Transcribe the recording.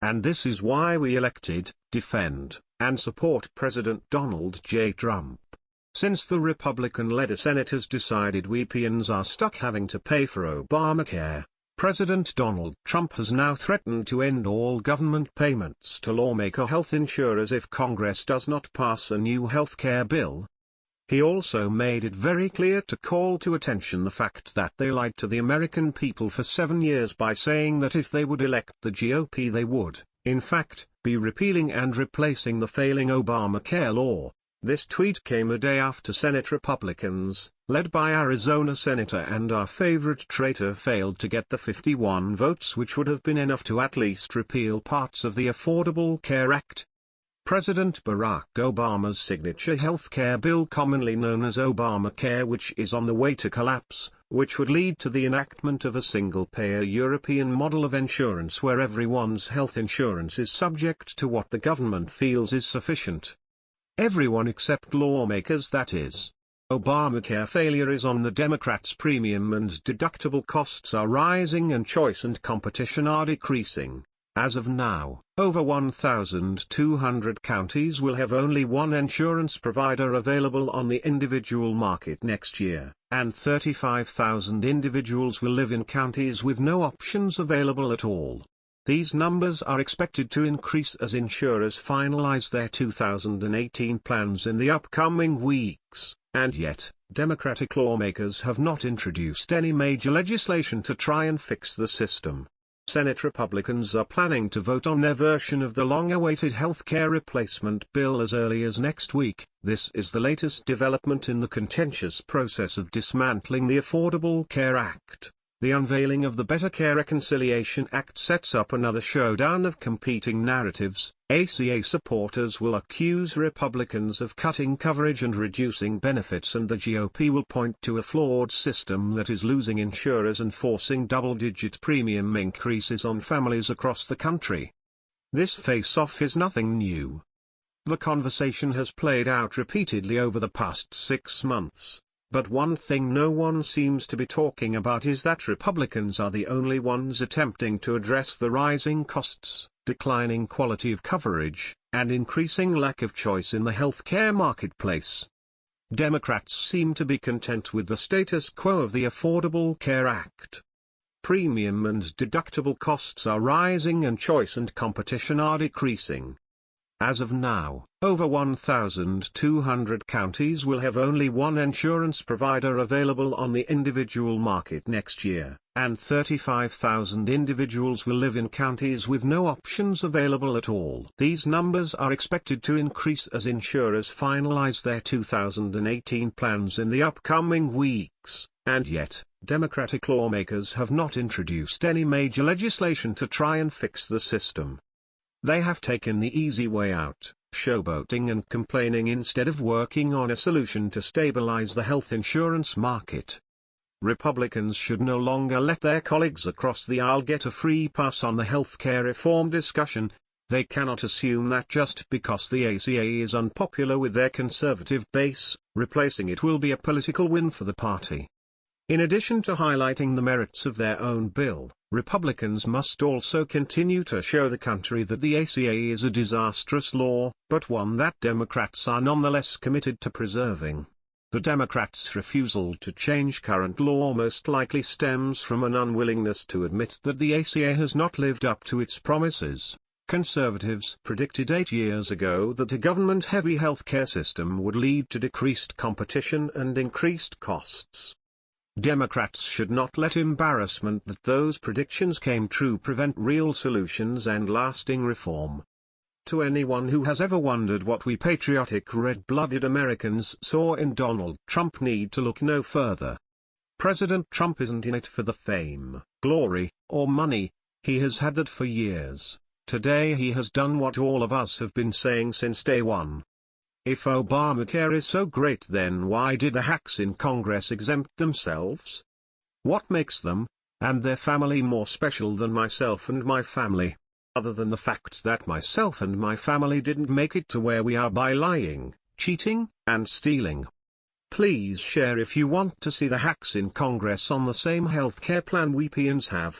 And this is why we elected, defend, and support President Donald J. Trump. Since the Republican-led Senate has decided we peons are stuck having to pay for Obamacare, President Donald Trump has now threatened to end all government payments to lawmaker health insurers if Congress does not pass a new health care bill. He also made it very clear to call to attention the fact that they lied to the American people for 7 years by saying that if they would elect the GOP they would, in fact, be repealing and replacing the failing Obamacare law. This tweet came a day after Senate Republicans, led by Arizona Senator and our favorite traitor, failed to get the 51 votes which would have been enough to at least repeal parts of the Affordable Care Act. President Barack Obama's signature health care bill, commonly known as Obamacare, which is on the way to collapse, which would lead to the enactment of a single-payer European model of insurance where everyone's health insurance is subject to what the government feels is sufficient. Everyone except lawmakers, that is. Obamacare failure is on the Democrats'. Premium and deductible costs are rising and choice and competition are decreasing. As of now, over 1,200 counties will have only one insurance provider available on the individual market next year, and 35,000 individuals will live in counties with no options available at all. These numbers are expected to increase as insurers finalize their 2018 plans in the upcoming weeks, and yet, Democratic lawmakers have not introduced any major legislation to try and fix the system. Senate Republicans are planning to vote on their version of the long-awaited health care replacement bill as early as next week. This is the latest development in the contentious process of dismantling the Affordable Care Act. The unveiling of the Better Care Reconciliation Act sets up another showdown of competing narratives. ACA supporters will accuse Republicans of cutting coverage and reducing benefits, and the GOP will point to a flawed system that is losing insurers and forcing double-digit premium increases on families across the country. This face-off is nothing new. The conversation has played out repeatedly over the past 6 months. But one thing no one seems to be talking about is that Republicans are the only ones attempting to address the rising costs, declining quality of coverage, and increasing lack of choice in the healthcare marketplace. Democrats seem to be content with the status quo of the Affordable Care Act. Premium and deductible costs are rising and choice and competition are decreasing. As of now, over 1,200 counties will have only one insurance provider available on the individual market next year, and 35,000 individuals will live in counties with no options available at all. These numbers are expected to increase as insurers finalize their 2018 plans in the upcoming weeks, and yet, Democratic lawmakers have not introduced any major legislation to try and fix the system. They have taken the easy way out, showboating and complaining instead of working on a solution to stabilize the health insurance market. Republicans should no longer let their colleagues across the aisle get a free pass on the health care reform discussion. They cannot assume that just because the ACA is unpopular with their conservative base, replacing it will be a political win for the party. In addition to highlighting the merits of their own bill, Republicans must also continue to show the country that the ACA is a disastrous law, but one that Democrats are nonetheless committed to preserving. The Democrats' refusal to change current law most likely stems from an unwillingness to admit that the ACA has not lived up to its promises. Conservatives predicted 8 years ago that a government-heavy healthcare system would lead to decreased competition and increased costs. Democrats should not let embarrassment that those predictions came true prevent real solutions and lasting reform. To anyone who has ever wondered what we patriotic red-blooded Americans saw in Donald Trump need to look no further. President Trump isn't in it for the fame, glory, or money. He has had that for years. Today he has done what all of us have been saying since day one. If Obamacare is so great, then why did the hacks in Congress exempt themselves? What makes them, and their family, more special than myself and my family? Other than the fact that myself and my family didn't make it to where we are by lying, cheating, and stealing. Please share if you want to see the hacks in Congress on the same healthcare plan we peons have.